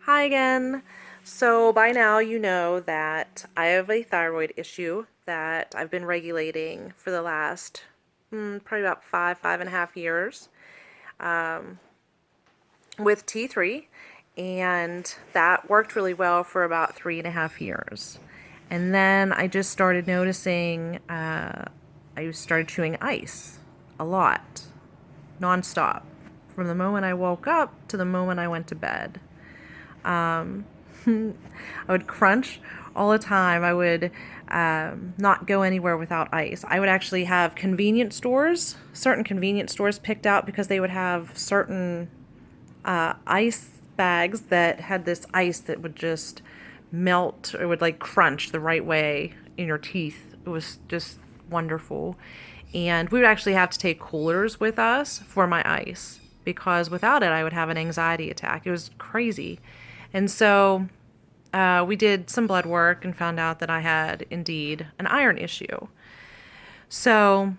Hi again. So by now you know that I have a thyroid issue that I've been regulating for the last probably about 5.5 years with T3, and that worked really well for about 3.5 years. And then I just started noticing I started chewing ice a lot, nonstop, from the moment I woke up to the moment I went to bed. I would crunch all the time. I would not go anywhere without ice. I would actually have certain convenience stores picked out because they would have certain ice bags that had this ice that would just melt or would like crunch the right way in your teeth. It was just wonderful. And we would actually have to take coolers with us for my ice because without it, I would have an anxiety attack. It was crazy. And so we did some blood work and found out that I had indeed an iron issue. So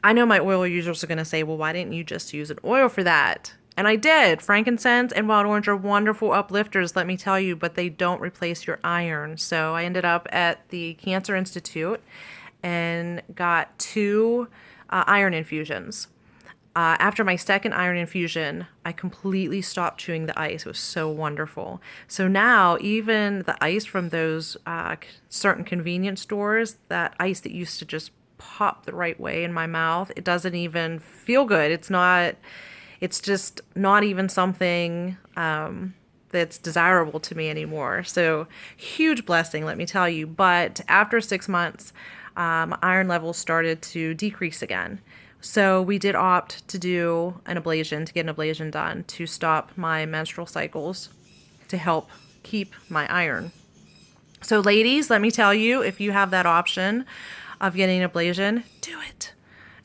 I know my oil users are going to say, well, why didn't you just use an oil for that? And I did. Frankincense and wild orange are wonderful uplifters, let me tell you, but they don't replace your iron. So I ended up at the Cancer Institute and got two iron infusions. After my second iron infusion, I completely stopped chewing the ice. It was so wonderful. So now, even the ice from those certain convenience stores, that ice that used to just pop the right way in my mouth, it doesn't even feel good. It's just not even something that's desirable to me anymore. So, huge blessing, let me tell you. But after 6 months, iron levels started to decrease again. So we did opt to do an ablation, to get an ablation done to stop my menstrual cycles to help keep my iron. So ladies, let me tell you, if you have that option of getting an ablation, do it.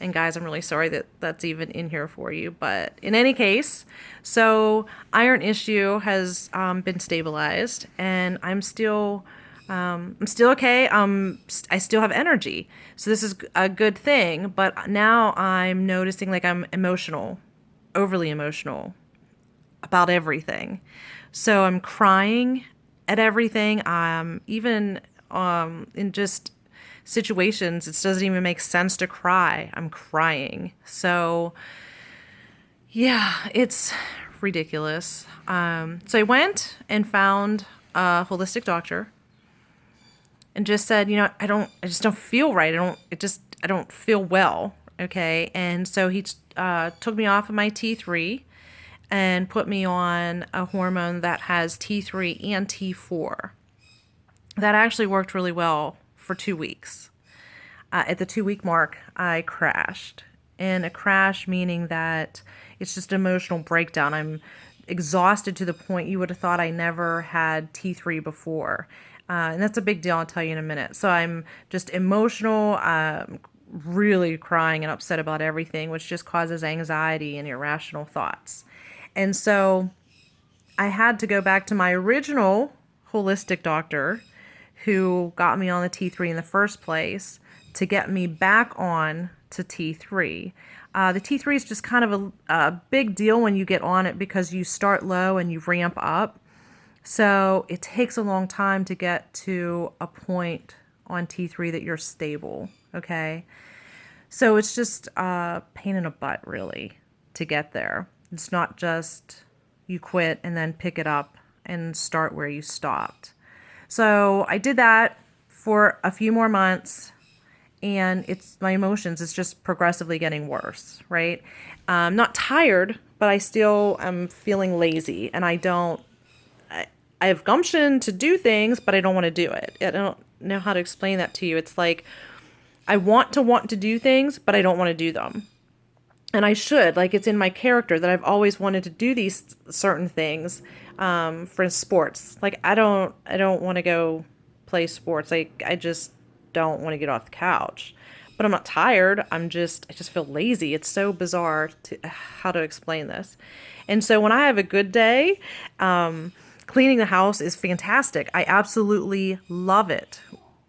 And guys, I'm really sorry that that's even in here for you. But in any case, so iron issue has been stabilized and I'm still okay. I still have energy. So this is a good thing. But now I'm noticing like I'm emotional, overly emotional about everything. So I'm crying at everything. Even in just situations, it doesn't even make sense to cry. I'm crying. So yeah, it's ridiculous. So I went and found a holistic doctor and just said, I just don't feel right. I don't feel well. Okay. And so he took me off of my T3 and put me on a hormone that has T3 and T4. That actually worked really well for 2 weeks. At the 2 week mark, I crashed. And a crash meaning that it's just an emotional breakdown. I'm exhausted to the point you would have thought I never had T3 before. And that's a big deal, I'll tell you in a minute. So I'm just emotional, really crying and upset about everything, which just causes anxiety and irrational thoughts. And so I had to go back to my original holistic doctor who got me on the T3 in the first place to get me back on to T3. The T3 is just kind of a big deal when you get on it because you start low and you ramp up. So it takes a long time to get to a point on T3 that you're stable, okay? So it's just a pain in the butt, really, to get there. It's not just you quit and then pick it up and start where you stopped. So I did that for a few more months, and my emotions is just progressively getting worse, right? I'm not tired, but I still am feeling lazy, and I have gumption to do things, but I don't want to do it. I don't know how to explain that to you. It's like I want to do things, but I don't want to do them. And I should. Like, it's in my character that I've always wanted to do these certain things. For sports, like I don't want to go play sports. Like I just don't want to get off the couch. But I'm not tired. I just feel lazy. It's so bizarre how to explain this. And so when I have a good day, cleaning the house is fantastic. I absolutely love it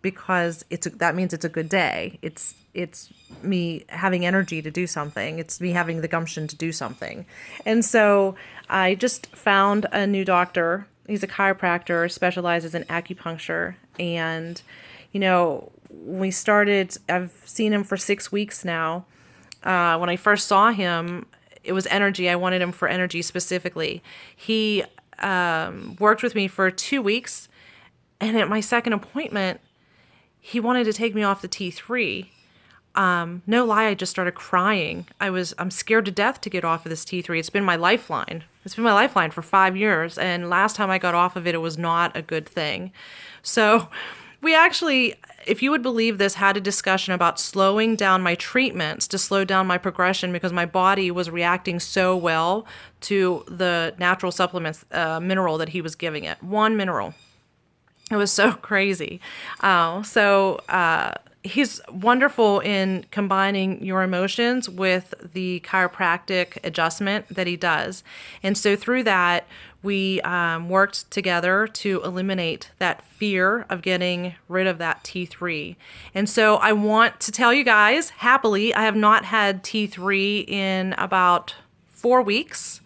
because that means it's a good day. It's me having energy to do something. It's me having the gumption to do something. And so I just found a new doctor. He's a chiropractor, specializes in acupuncture. And, we started, I've seen him for 6 weeks now. When I first saw him, it was energy. I wanted him for energy specifically. He worked with me for 2 weeks. And at my second appointment, he wanted to take me off the T3. No lie, I just started crying. I'm scared to death to get off of this T3. It's been my lifeline. It's been my lifeline for 5 years. And last time I got off of it, it was not a good thing. So we actually, if you would believe this, had a discussion about slowing down my treatments to slow down my progression because my body was reacting so well to the natural supplements, mineral that he was giving it. One mineral. It was so crazy. He's wonderful in combining your emotions with the chiropractic adjustment that he does. And so through that, we worked together to eliminate that fear of getting rid of that T3. And so I want to tell you guys, happily, I have not had T3 in about 4 weeks.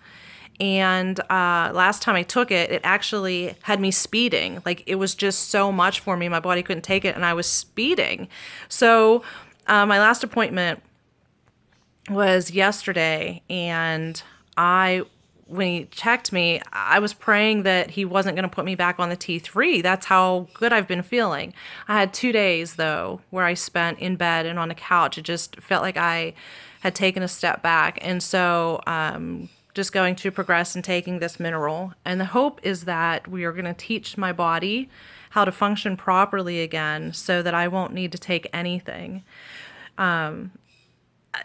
And last time I took it, it actually had me speeding. Like, it was just so much for me. My body couldn't take it, and I was speeding. So my last appointment was yesterday, and when he checked me, I was praying that he wasn't going to put me back on the T3. That's how good I've been feeling. I had 2 days, though, where I spent in bed and on a couch. It just felt like I had taken a step back. And so just going to progress and taking this mineral. And the hope is that we are going to teach my body how to function properly again so that I won't need to take anything.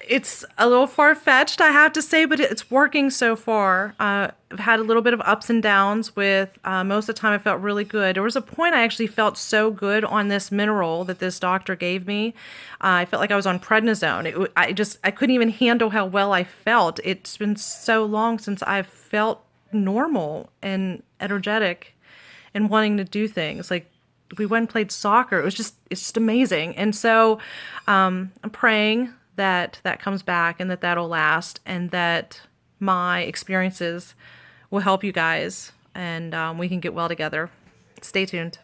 It's a little far-fetched, I have to say, but it's working so far. I've had a little bit of ups and downs with, most of the time I felt really good. There was a point I actually felt so good on this mineral that this doctor gave me. I felt like I was on prednisone. I couldn't even handle how well I felt. It's been so long since I've felt normal and energetic and wanting to do things. Like, we went and played soccer. It's just amazing. And so I'm praying that comes back and that'll last, and that my experiences will help you guys, and we can get well together. Stay tuned.